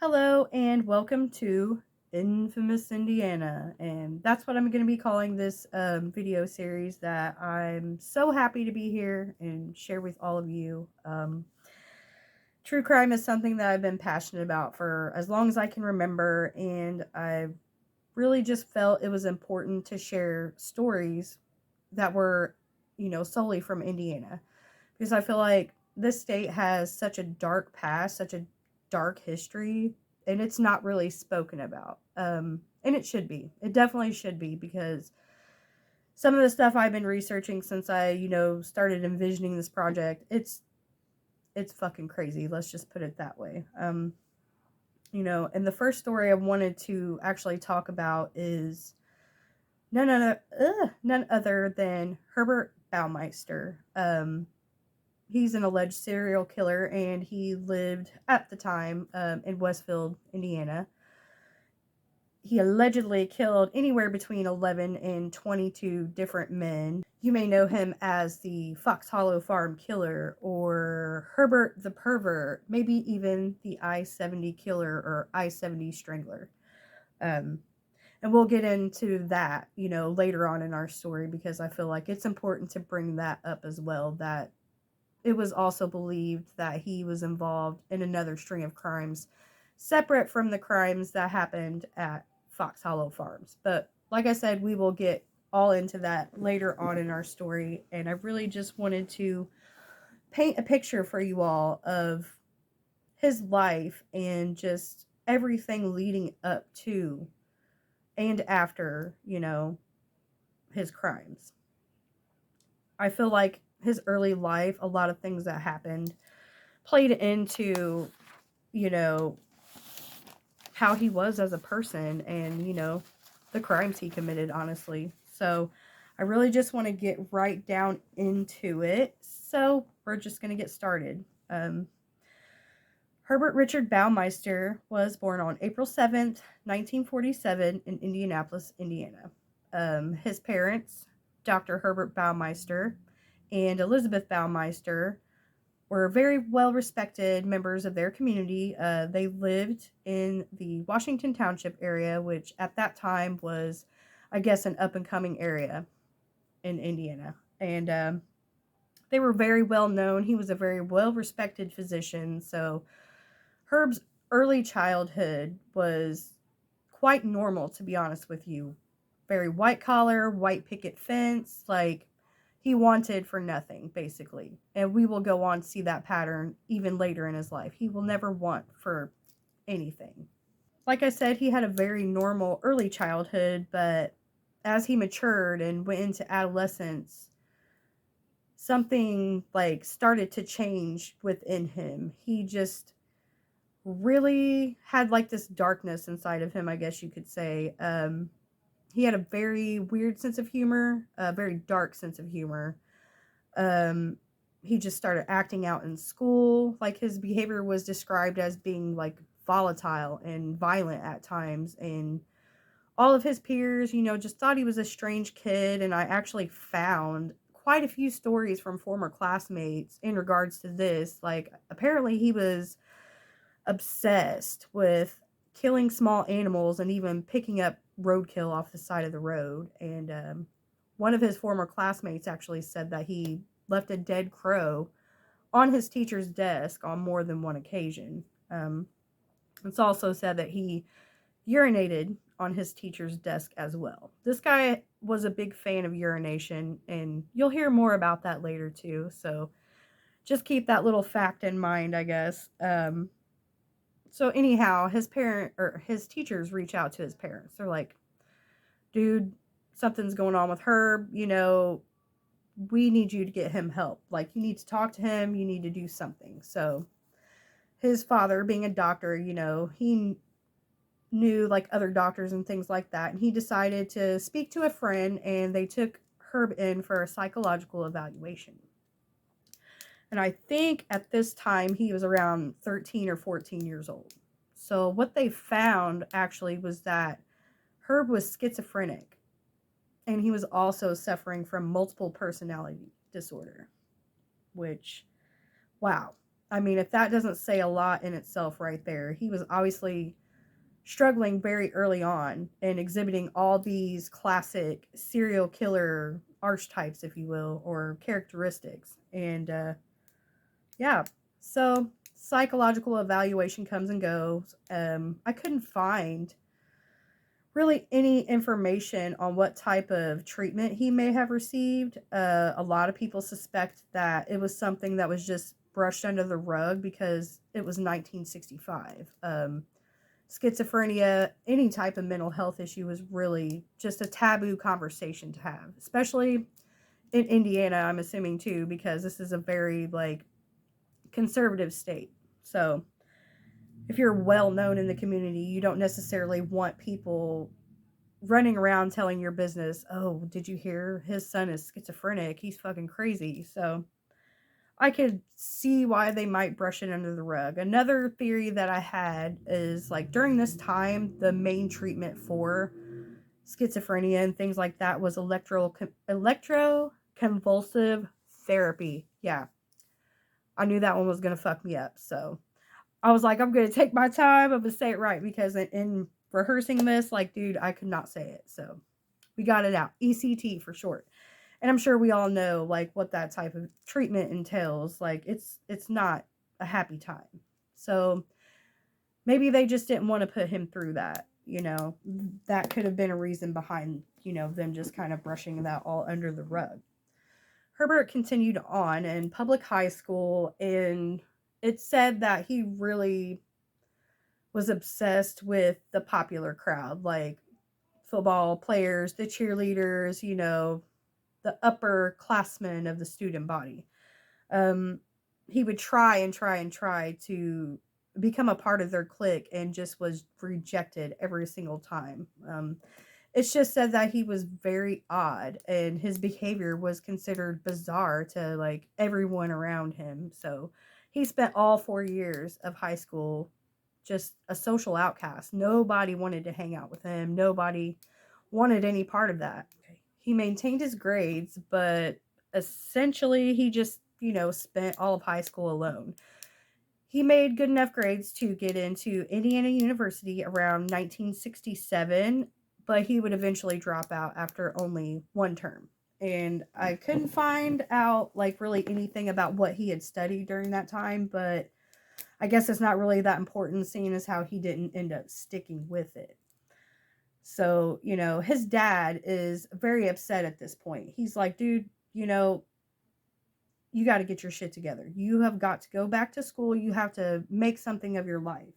Hello and welcome to Infamous Indiana, and that's what I'm going to be calling this video series that I'm so happy to be here and share with all of you. True crime is something that I've been passionate about for as long as I can remember, and I really just felt it was important to share stories that were, solely from Indiana, because I feel like this state has such a dark past, such a dark history, and it's not really spoken about. And it should be. It definitely should be, because some of the stuff I've been researching since I, started envisioning this project, it's fucking crazy. Let's just put it that way. And the first story I wanted to actually talk about is none other than Herbert Baumeister. He's an alleged serial killer, and he lived at the time in Westfield, Indiana. He allegedly killed anywhere between 11 and 22 different men. You may know him as the Fox Hollow Farm Killer, or Herbert the Pervert, maybe even the I-70 Killer or I-70 Strangler. And we'll get into that, later on in our story, because I feel like it's important to bring that up as well, that it was also believed that he was involved in another string of crimes separate from the crimes that happened at Fox Hollow Farms. But like I said, we will get all into that later on in our story. And I really just wanted to paint a picture for you all of his life and just everything leading up to and after, his crimes. I feel like his early life, a lot of things that happened played into, you know, how he was as a person and, the crimes he committed, honestly. So I really just want to get right down into it. So we're just going to get started. Herbert Richard Baumeister was born on April 7th, 1947 in Indianapolis, Indiana. His parents, Dr. Herbert Baumeister and Elizabeth Baumeister, were very well respected members of their community. They lived in the Washington Township area, which at that time was, I guess, an up and coming area in Indiana. And they were very well known. He was a very well respected physician. So Herb's early childhood was quite normal, to be honest with you. Very white collar, white picket fence, like he wanted for nothing, basically. And we will go on to see that pattern even later in his life. He will never want for anything. Like I said, he had a very normal early childhood, but as he matured and went into adolescence, something like started to change within him. He just really had like this darkness inside of him, I guess you could say. He had a very weird sense of humor, a very dark sense of humor. He just started acting out in school. Like his behavior was described as being like volatile and violent at times. And all of his peers, just thought he was a strange kid. And I actually found quite a few stories from former classmates in regards to this. Like apparently he was obsessed with killing small animals and even picking up roadkill off the side of the road. And one of his former classmates actually said that he left a dead crow on his teacher's desk on more than one occasion. It's also said that he urinated on his teacher's desk as well. This guy was a big fan of urination, and you'll hear more about that later too. So just keep that little fact in mind, I guess. So anyhow, his teachers reach out to his parents. They're like, dude, something's going on with Herb. We need you to get him help. Like, you need to talk to him. You need to do something. So his father, being a doctor, he knew like other doctors and things like that. And he decided to speak to a friend, and they took Herb in for a psychological evaluation. And I think at this time he was around 13 or 14 years old. So what they found actually was that Herb was schizophrenic, and he was also suffering from multiple personality disorder, which, wow. I mean, if that doesn't say a lot in itself right there, he was obviously struggling very early on and exhibiting all these classic serial killer archetypes, if you will, or characteristics. And yeah, so psychological evaluation comes and goes. I couldn't find really any information on what type of treatment he may have received. A lot of people suspect that it was something that was just brushed under the rug because it was 1965. Schizophrenia, any type of mental health issue was really just a taboo conversation to have, especially in Indiana, I'm assuming too, because this is a very like conservative state. So if you're well known in the community, you don't necessarily want people running around telling your business, oh, did you hear his son is schizophrenic? He's fucking crazy. So I could see why they might brush it under the rug. Another theory that I had is like during this time, the main treatment for schizophrenia and things like that was electroconvulsive therapy. Yeah, I knew that one was going to fuck me up. So I was like, I'm going to take my time. I'm going to say it right because in rehearsing this, like, dude, I could not say it. So we got it out. ECT for short. And I'm sure we all know like what that type of treatment entails. Like it's not a happy time. So maybe they just didn't want to put him through that, you know. That could have been a reason behind, you know, them just kind of brushing that all under the rug. Herbert continued on in public high school, and it said that he really was obsessed with the popular crowd, like football players, the cheerleaders, you know, the upperclassmen of the student body. Um, he would try and try and try to become a part of their clique and just was rejected every single time. It's just said that he was very odd and his behavior was considered bizarre to like everyone around him. So he spent all 4 years of high school just a social outcast. Nobody wanted to hang out with him. Nobody wanted any part of that. He maintained his grades, but essentially he just, you know, spent all of high school alone. He made good enough grades to get into Indiana University around 1967, but he would eventually drop out after only one term. And I couldn't find out like really anything about what he had studied during that time, but I guess it's not really that important seeing as how he didn't end up sticking with it. So, you know, his dad is very upset at this point. He's like, dude, you know, you got to get your shit together. You have got to go back to school. You have to make something of your life.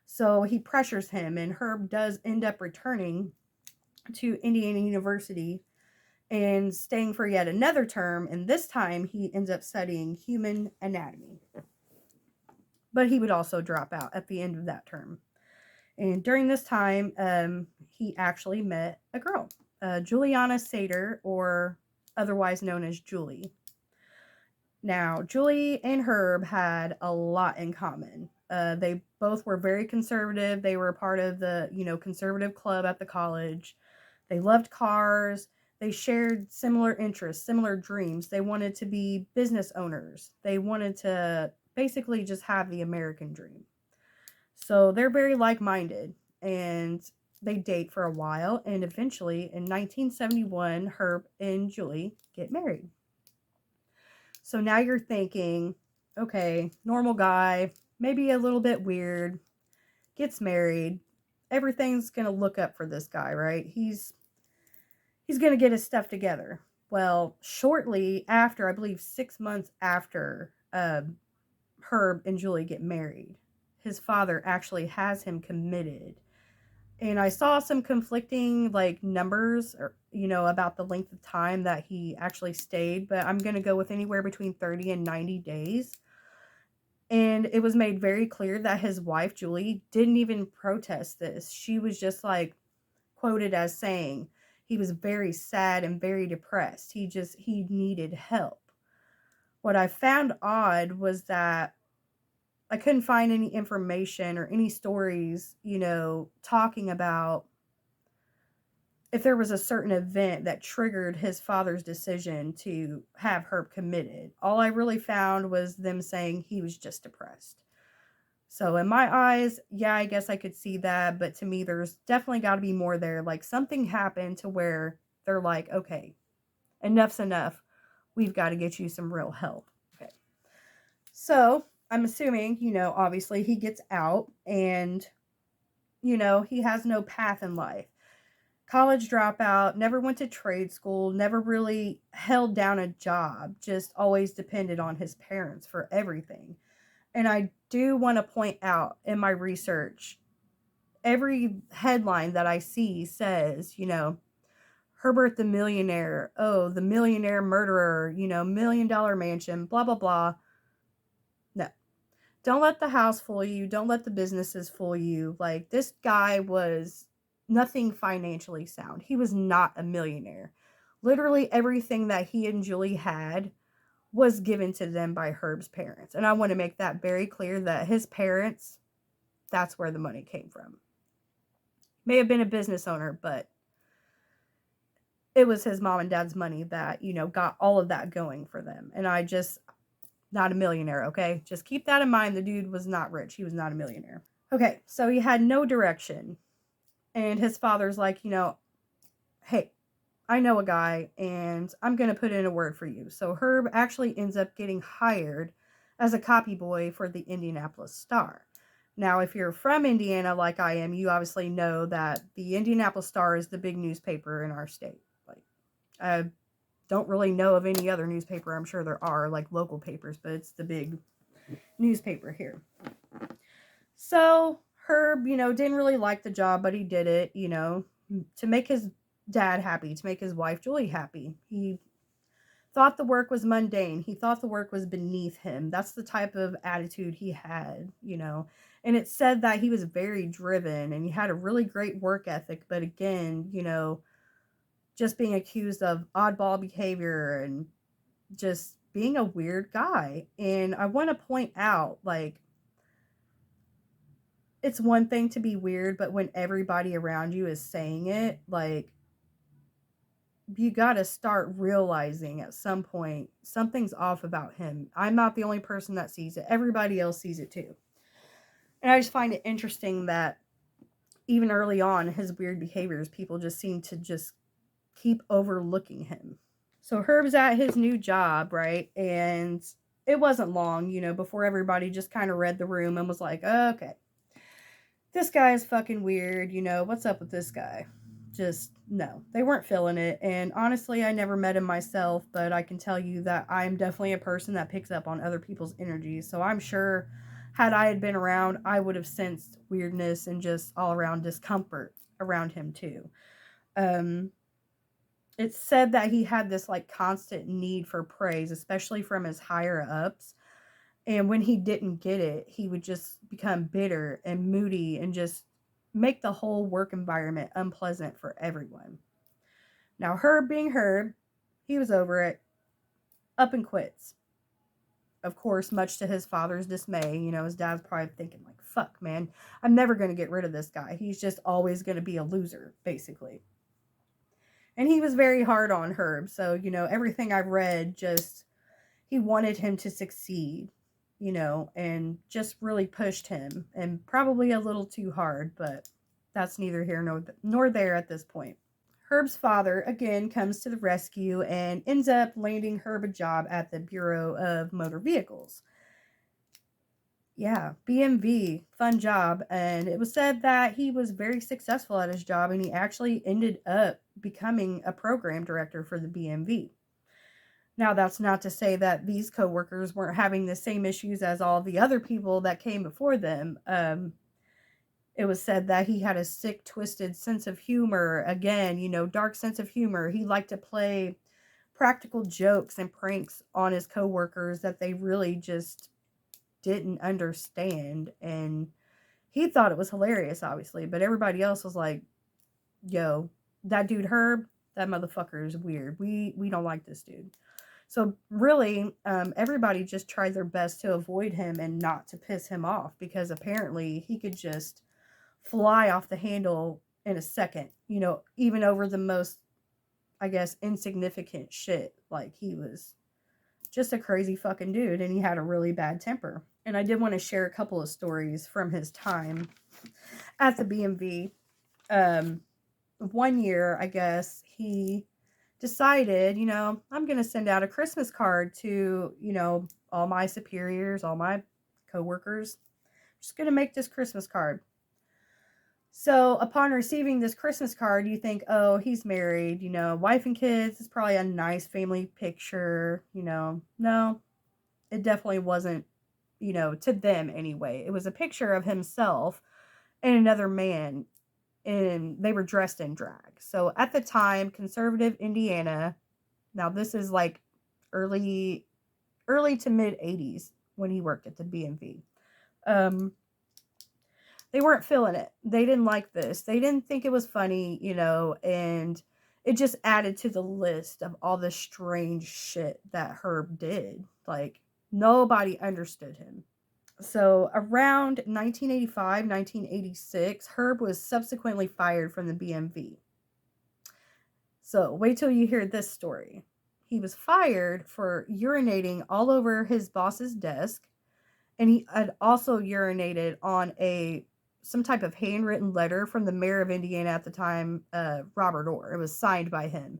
So he pressures him, and Herb does end up returning to Indiana University and staying for yet another term. And this time he ends up studying human anatomy. But he would also drop out at the end of that term. And during this time, he actually met a girl, Juliana Sater, or otherwise known as Julie. Now, Julie and Herb had a lot in common. They both were very conservative. They were a part of the, you know, conservative club at the college. They loved cars. They shared similar interests, similar dreams. They wanted to be business owners. They wanted to basically just have the American dream. So they're very like-minded, and they date for a while, and eventually in 1971, Herb and Julie get married. So now you're thinking, okay, normal guy, maybe a little bit weird, gets married. Everything's going to look up for this guy, right? He's going to get his stuff together. Well, shortly after, I believe 6 months after Herb and Julie get married, his father actually has him committed. And I saw some conflicting like numbers or, you know, about the length of time that he actually stayed, but I'm going to go with anywhere between 30 and 90 days. And it was made very clear that his wife, Julie, didn't even protest this. She was just like quoted as saying he was very sad and very depressed. He needed help. What I found odd was that I couldn't find any information or any stories, you know, talking about if there was a certain event that triggered his father's decision to have Herb committed. All I really found was them saying he was just depressed. So in my eyes, yeah, I guess I could see that, but to me, there's definitely got to be more there. Like something happened to where they're like, okay, enough's enough. We've got to get you some real help. Okay. So I'm assuming, obviously he gets out and, he has no path in life. College dropout, never went to trade school, never really held down a job, just always depended on his parents for everything. And I do want to point out in my research, every headline that I see says, Herbert the millionaire, oh, the millionaire murderer, $1 million mansion, blah, blah, blah. No. Don't let the house fool you. Don't let the businesses fool you. Like, this guy was nothing financially sound. He was not a millionaire. Literally everything that he and Julie had was given to them by Herb's parents. And I want to make that very clear that his parents, that's where the money came from. May have been a business owner, but it was his mom and dad's money that, got all of that going for them. And not a millionaire, okay? Just keep that in mind. The dude was not rich. He was not a millionaire. Okay, so he had no direction. And his father's like, hey, I know a guy and I'm going to put in a word for you. So Herb actually ends up getting hired as a copy boy for the Indianapolis Star. Now, if you're from Indiana like I am, you obviously know that the Indianapolis Star is the big newspaper in our state. Like, I don't really know of any other newspaper. I'm sure there are like local papers, but it's the big newspaper here. So Herb, didn't really like the job, but he did it, to make his dad happy, to make his wife Julie happy. He thought the work was mundane. He thought the work was beneath him. That's the type of attitude he had, And it said that he was very driven and he had a really great work ethic, but again, just being accused of oddball behavior and just being a weird guy. And I want to point out, like, it's one thing to be weird, but when everybody around you is saying it, like, you got to start realizing at some point something's off about him. I'm not the only person that sees it. Everybody else sees it too. And I just find it interesting that even early on, his weird behaviors, people just seem to just keep overlooking him. So Herb's at his new job, right? And it wasn't long, before everybody just kind of read the room and was like, oh, okay, this guy is fucking weird, what's up with this guy? Just, no, they weren't feeling it. And honestly, I never met him myself, but I can tell you that I'm definitely a person that picks up on other people's energies. So I'm sure had I had been around, I would have sensed weirdness and just all around discomfort around him too. It's said that he had this like constant need for praise, especially from his higher ups. And when he didn't get it, he would just become bitter and moody and just make the whole work environment unpleasant for everyone. Now, Herb being Herb, he was over it, up and quits. Of course, much to his father's dismay, his dad's probably thinking like, fuck, man, I'm never going to get rid of this guy. He's just always going to be a loser, basically. And he was very hard on Herb. So, everything I've read, just, he wanted him to succeed, and just really pushed him. And probably a little too hard, but that's neither here nor there at this point. Herb's father, again, comes to the rescue and ends up landing Herb a job at the Bureau of Motor Vehicles. Yeah, BMV, fun job. And it was said that he was very successful at his job and he actually ended up becoming a program director for the BMV. Now, that's not to say that these coworkers weren't having the same issues as all the other people that came before them. It was said that he had a sick, twisted sense of humor. Again, dark sense of humor. He liked to play practical jokes and pranks on his coworkers that they really just didn't understand. And he thought it was hilarious, obviously. But everybody else was like, yo, that dude Herb, that motherfucker is weird. We don't like this dude. So really, everybody just tried their best to avoid him and not to piss him off because apparently he could just fly off the handle in a second, you know, even over the most, I guess, insignificant shit. Like, he was just a crazy fucking dude, and he had a really bad temper. And I did want to share a couple of stories from his time at the BMV. Um, one year, I guess, he decided, you know, I'm going to send out a Christmas card to, you know, all my superiors, all my coworkers. I'm just going to make this Christmas card. So upon receiving this Christmas card, you think, oh, he's married, you know, wife and kids. It's probably a nice family picture, you know. No, it definitely wasn't, you know, to them anyway. It was a picture of himself and another man, and they were dressed in drag. So at the time, conservative Indiana, now this is like early to mid 80s when he worked at the BMV. Um, they weren't feeling it. They didn't like this. They didn't think it was funny, you know, and it just added to the list of all the strange shit that Herb did. Like, nobody understood him. So around 1985, 1986, Herb was subsequently fired from the BMV. So wait till you hear this story. He was fired for urinating all over his boss's desk, and he had also urinated on some type of handwritten letter from the mayor of Indiana at the time, Robert Orr. It was signed by him.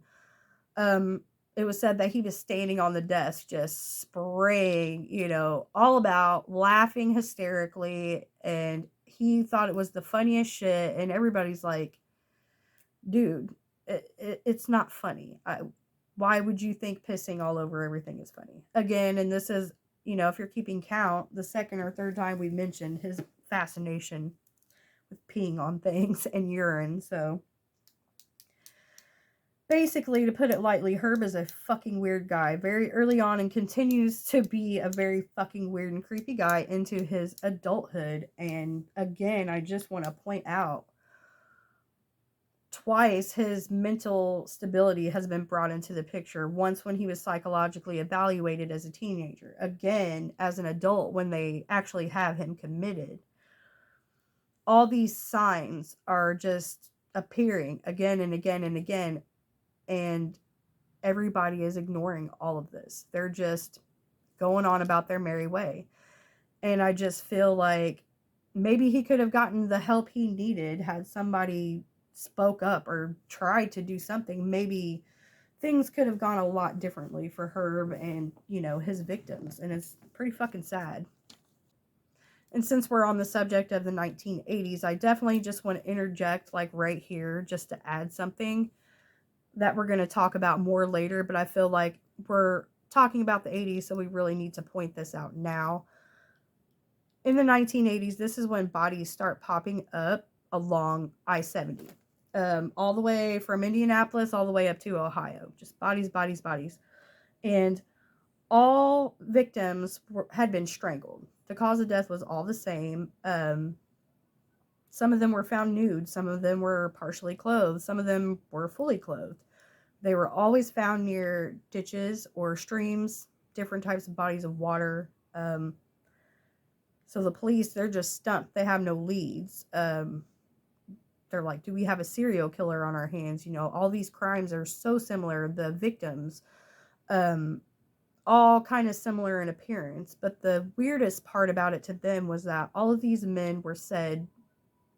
Um, it was said that he was standing on the desk just spraying, you know, all about, laughing hysterically, and he thought it was the funniest shit. And everybody's like, dude, it's not funny. Why would you think pissing all over everything is funny? Again, and this is, you know, if you're keeping count, the second or third time we mentioned his fascination with peeing on things and urine. So basically, to put it lightly, Herb is a fucking weird guy very early on, and continues to be a very fucking weird and creepy guy into his adulthood. And again, I just want to point out, twice his mental stability has been brought into the picture. Once when he was psychologically evaluated as a teenager, again as an adult when they actually have him committed. All these signs are just appearing again and again and again, and everybody is ignoring all of this. They're just going on about their merry way. And I just feel like maybe he could have gotten the help he needed had somebody spoke up or tried to do something. Maybe things could have gone a lot differently for Herb and, you know, his victims. And it's pretty fucking sad. And since we're on the subject of the 1980s, I definitely just want to interject, like right here, just to add something that we're going to talk about more later. But I feel like we're talking about the 80s, so we really need to point this out now. In the 1980s, this is when bodies start popping up along I-70. All the way from Indianapolis all the way up to Ohio. Just bodies, bodies, bodies. And all victims had been strangled. The cause of death was all the same. Some of them were found nude. Some of them were partially clothed. Some of them were fully clothed. They were always found near ditches or streams, different types of bodies of water. So the police, they're just stumped. They have no leads. They're like, do we have a serial killer on our hands? You know, all these crimes are so similar. The victims, all kind of similar in appearance. But the weirdest part about it to them was that all of these men were said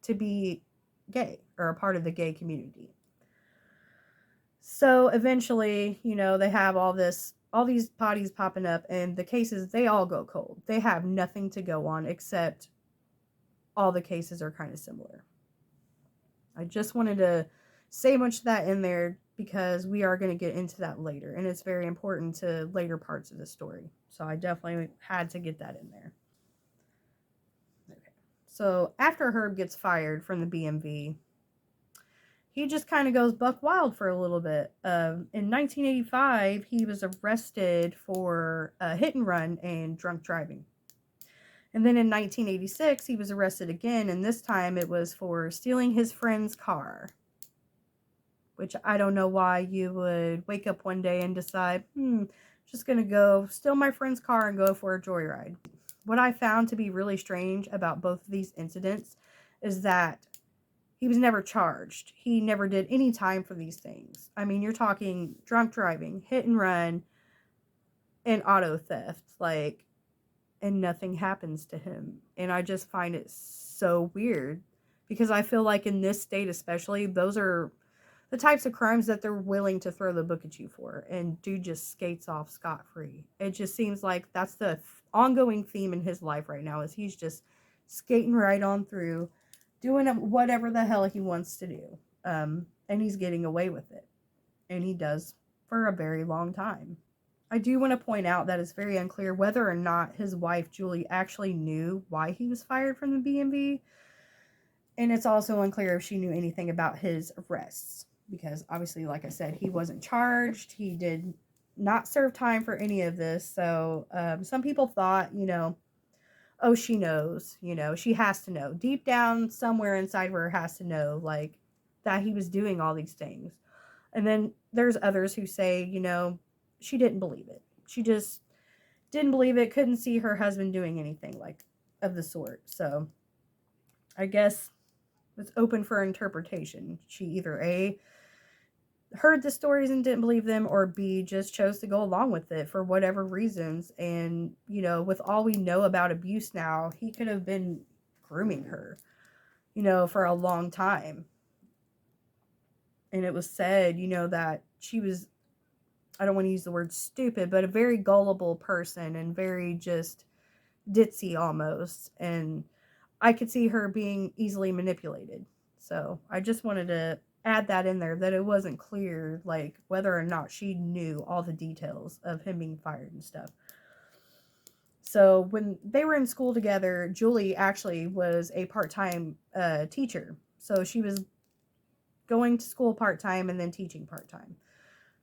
to be gay or a part of the gay community. So eventually, you know, they have all these bodies popping up, and the cases, they all go cold. They have nothing to go on except all the cases are kind of similar. I just wanted to say much of that in there because we are going to get into that later, and it's very important to later parts of the story. So I definitely had to get that in there. Okay. So after Herb gets fired from the BMV, he just kind of goes buck wild for a little bit. In 1985, he was arrested for hit and run and drunk driving. And then in 1986, he was arrested again, and this time it was for stealing his friend's car. Which I don't know why you would wake up one day and decide, just going to go steal my friend's car and go for a joyride. What I found to be really strange about both of these incidents is that He was never charged. He never did any time for these things. I mean, you're talking drunk driving, hit and run, and auto theft. Like, and nothing happens to him. And I just find it so weird because I feel like in this state, especially, those are the types of crimes that they're willing to throw the book at you for. And dude just skates off scot free. It just seems like that's the ongoing theme in his life right now is he's just skating right on through, doing whatever the hell he wants to do. And he's getting away with it. And he does for a very long time. I do want to point out that it's very unclear whether or not his wife, Julie, actually knew why he was fired from the B&B. And it's also unclear if she knew anything about his arrests. Because obviously, like I said, he wasn't charged. He did not serve time for any of this. So some people thought, oh, she knows. She has to know. Deep down, somewhere inside of her has to know, like, that he was doing all these things. And then there's others who say, she didn't believe it. She just didn't believe it, couldn't see her husband doing anything like of the sort. So I guess it's open for interpretation. She either A, heard the stories and didn't believe them, or B, just chose to go along with it for whatever reasons. And, with all we know about abuse now, he could have been grooming her, for a long time. And it was said, that she was, I don't want to use the word stupid, but a very gullible person and very just ditzy almost. And I could see her being easily manipulated. So I just wanted to add that in there, that it wasn't clear, like, whether or not she knew all the details of him being fired and stuff. So when they were in school together, Julie actually was a part-time teacher. So she was going to school part-time and then teaching part-time.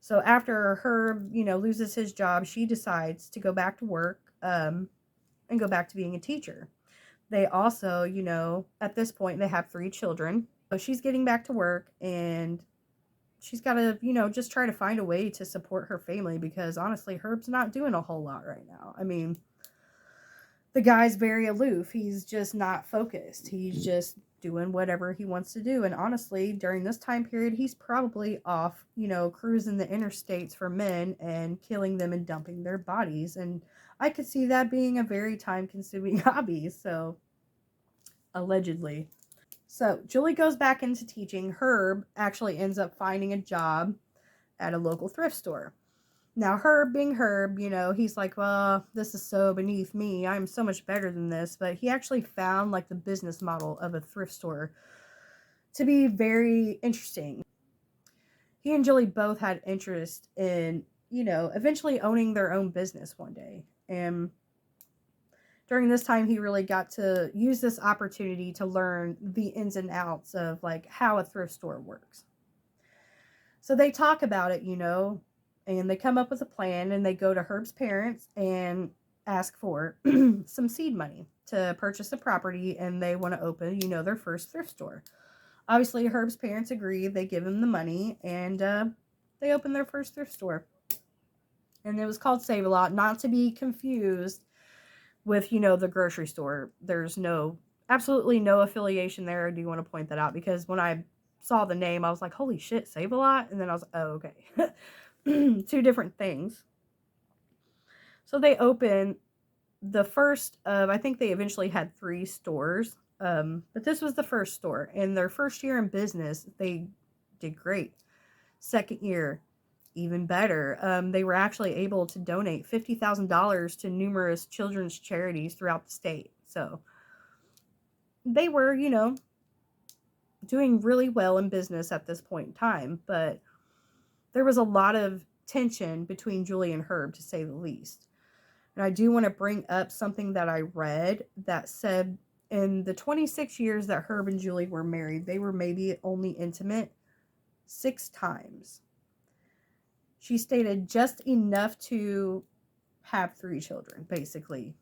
So after Herb, loses his job, she decides to go back to work and go back to being a teacher. They also, at this point, they have 3 children. So she's getting back to work and she's got to, just try to find a way to support her family because honestly, Herb's not doing a whole lot right now. I mean, the guy's very aloof. He's just not focused. He's just doing whatever he wants to do. And honestly, during this time period, he's probably off, cruising the interstates for men and killing them and dumping their bodies. And I could see that being a very time-consuming hobby. So, allegedly. So, Julie goes back into teaching. Herb actually ends up finding a job at a local thrift store. Now, Herb being Herb, he's like, well, this is so beneath me. I'm so much better than this. But he actually found, like, the business model of a thrift store to be very interesting. He and Julie both had interest in, eventually owning their own business one day. And during this time, he really got to use this opportunity to learn the ins and outs of, like, how a thrift store works. So they talk about it, and they come up with a plan, and they go to Herb's parents and ask for some seed money to purchase the property, and they want to open, their first thrift store. Obviously, Herb's parents agree. They give him the money, and they open their first thrift store. And it was called Save-A-Lot, not to be confused with, the grocery store. There's absolutely no affiliation there. I do want to point that out because when I saw the name, I was like, holy shit, Save-A-Lot? And then I was like, oh, okay. 2 different things. So they open the first of, I think they eventually had 3 stores. But this was the first store. In their first year in business, they did great. Second year, even better. They were actually able to donate $50,000 to numerous children's charities throughout the state. So they were, doing really well in business at this point in time. But there was a lot of tension between Julie and Herb, to say the least. And I do want to bring up something that I read that said in the 26 years that Herb and Julie were married, they were maybe only intimate 6 times. She stated just enough to have 3 children, basically.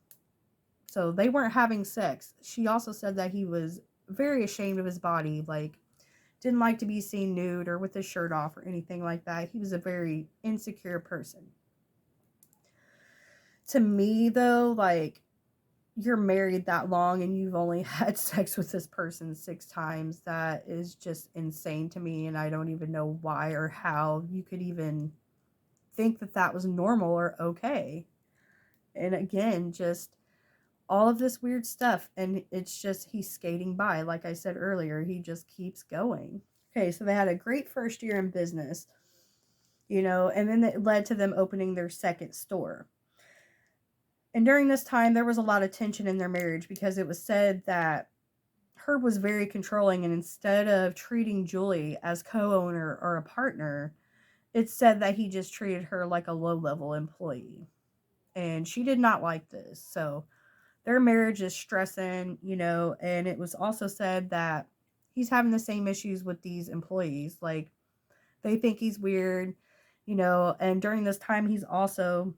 So they weren't having sex. She also said that he was very ashamed of his body, like, didn't like to be seen nude or with his shirt off or anything like that. He was a very insecure person. To me, though, like, you're married that long and you've only had sex with this person 6 times. That is just insane to me. And I don't even know why or how you could even think that that was normal or okay. And again, just all of this weird stuff. And it's just, he's skating by. Like I said earlier, he just keeps going. Okay, so they had a great first year in business, and then it led to them opening their second store. And during this time, there was a lot of tension in their marriage because it was said that Herb was very controlling, and instead of treating Julie as co-owner or a partner, it's said that he just treated her like a low-level employee. And she did not like this. So their marriage is stressing, and it was also said that he's having the same issues with these employees. Like, they think he's weird, and during this time, he's also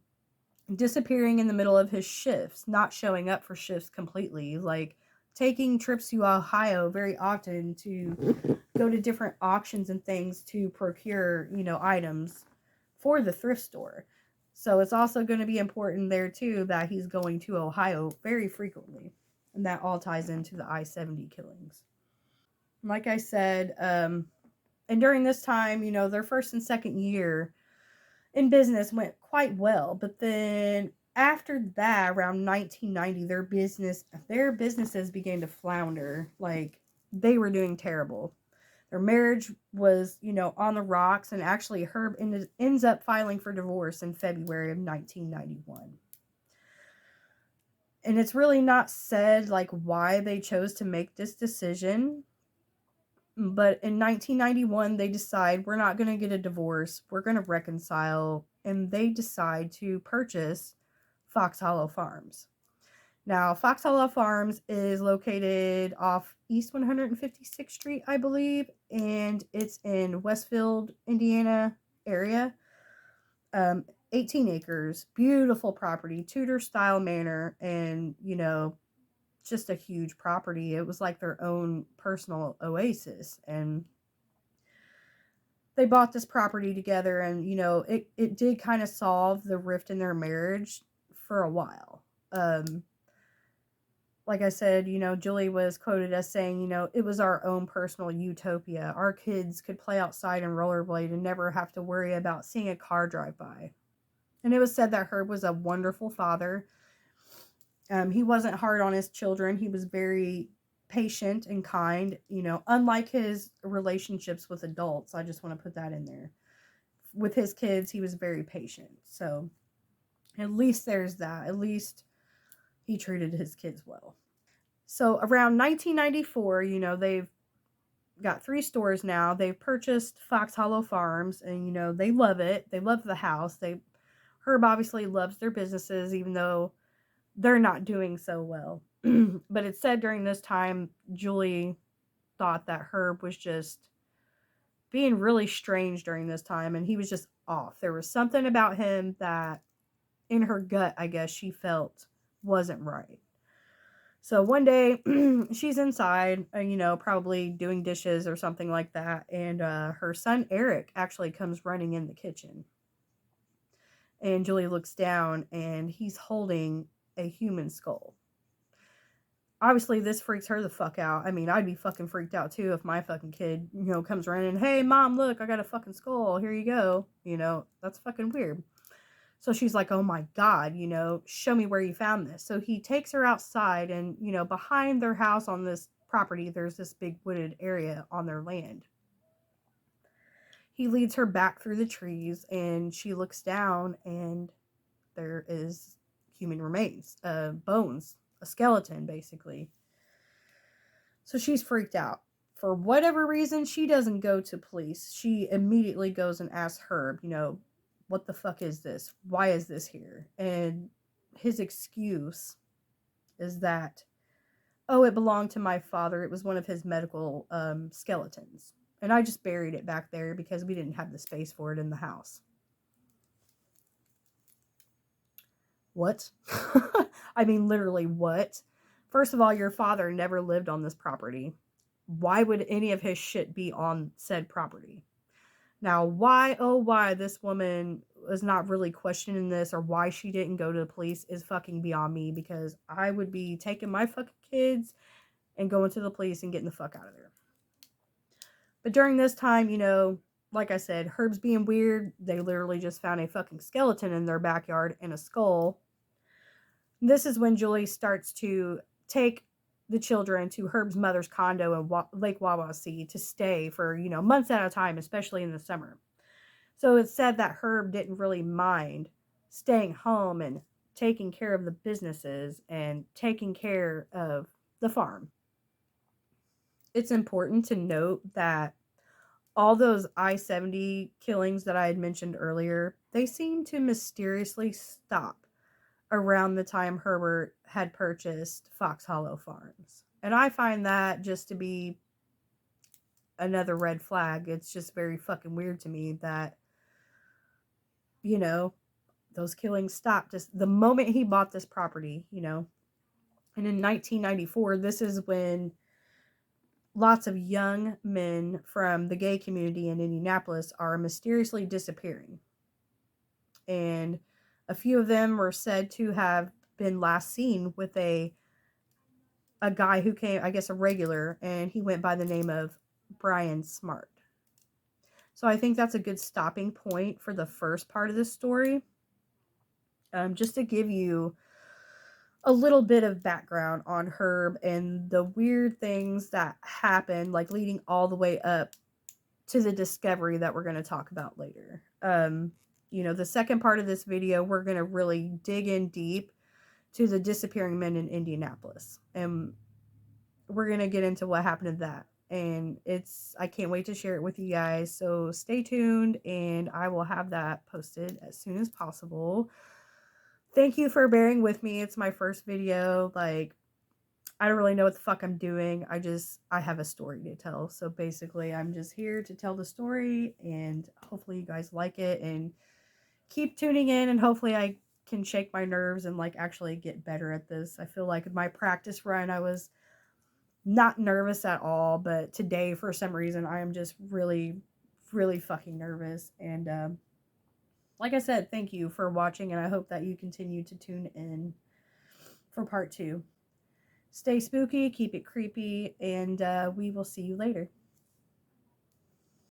disappearing in the middle of his shifts, not showing up for shifts completely, like taking trips to Ohio very often to go to different auctions and things to procure, items for the thrift store. So it's also going to be important there too that he's going to Ohio very frequently. And that all ties into the I-70 killings. Like I said, and during this time, their first and second year in business went quite well, but then after that, around 1990, their businesses began to flounder. Like, they were doing terrible. Their marriage was, on the rocks, and actually Herb ends up filing for divorce in February of 1991. And it's really not said like why they chose to make this decision. But in 1991, they decide we're not going to get a divorce. We're going to reconcile. And they decide to purchase Fox Hollow Farms. Now, Fox Hollow Farms is located off East 156th Street, I believe. And it's in Westfield, Indiana area. 18 acres, beautiful property, Tudor style manor. And, just a huge property. It was like their own personal oasis. And they bought this property together, and it did kind of solve the rift in their marriage for a while. Like I said, Julie was quoted as saying, it was our own personal utopia. Our kids could play outside and rollerblade and never have to worry about seeing a car drive by. And it was said that Herb was a wonderful father. He wasn't hard on his children. He was very patient and kind, unlike his relationships with adults. I just want to put that in there. With his kids, he was very patient. So at least there's that. At least he treated his kids well. So around 1994, they've got 3 stores now. They've purchased Fox Hollow Farms, and, they love it. They love the house. Herb obviously loves their businesses, even though they're not doing so well. But it's said during this time, Julie thought that Herb was just being really strange during this time, and he was just off. There was something about him that in her gut, I guess, she felt wasn't right. So one day, she's inside, probably doing dishes or something like that, and her son Eric actually comes running in the kitchen. And Julie looks down, and he's holding a human skull. Obviously, this freaks her the fuck out. I mean, I'd be fucking freaked out too if my fucking kid, comes running, hey, mom, look, I got a fucking skull. Here you go. That's fucking weird. So she's like, oh my God, show me where you found this. So he takes her outside, and, behind their house on this property, there's this big wooded area on their land. He leads her back through the trees, and she looks down, and there is human remains, bones, a skeleton, basically. So she's freaked out. For whatever reason, she doesn't go to police. She immediately goes and asks Herb, what the fuck is this? Why is this here? And his excuse is that, oh, it belonged to my father. It was one of his medical skeletons. And I just buried it back there because we didn't have the space for it in the house. What? I mean, literally, what? First of all, your father never lived on this property. Why would any of his shit be on said property? Now, why, oh, why this woman was not really questioning this or why she didn't go to the police is fucking beyond me, because I would be taking my fucking kids and going to the police and getting the fuck out of there. But during this time, like I said, Herb's being weird. They literally just found a fucking skeleton in their backyard and a skull. This is when Julie starts to take the children to Herb's mother's condo in Lake Wawasee to stay for, months at a time, especially in the summer. So it's said that Herb didn't really mind staying home and taking care of the businesses and taking care of the farm. It's important to note that all those I-70 killings that I had mentioned earlier, they seem to mysteriously stop around the time Herbert had purchased Fox Hollow Farms. And I find that just to be another red flag. It's just very fucking weird to me that, those killings stopped just the moment he bought this property, And in 1994, this is when lots of young men from the gay community in Indianapolis are mysteriously disappearing. And a few of them were said to have been last seen with a guy who came, I guess, a regular, and he went by the name of Brian Smart. So I think that's a good stopping point for the first part of the story. Just to give you a little bit of background on Herb and the weird things that happened, like leading all the way up to the discovery that we're going to talk about later. The second part of this video, we're going to really dig in deep to the disappearing men in Indianapolis. And we're going to get into what happened to that. And I can't wait to share it with you guys. So stay tuned, and I will have that posted as soon as possible. Thank you for bearing with me. It's my first video. I don't really know what the fuck I'm doing. I have a story to tell. So basically, I'm just here to tell the story, and hopefully you guys like it and keep tuning in, and hopefully I can shake my nerves and actually get better at this. I feel like my practice run, I was not nervous at all, but today for some reason I am just really, really fucking nervous. And like I said, thank you for watching, and I hope that you continue to tune in for part 2. Stay spooky, keep it creepy, and we will see you later.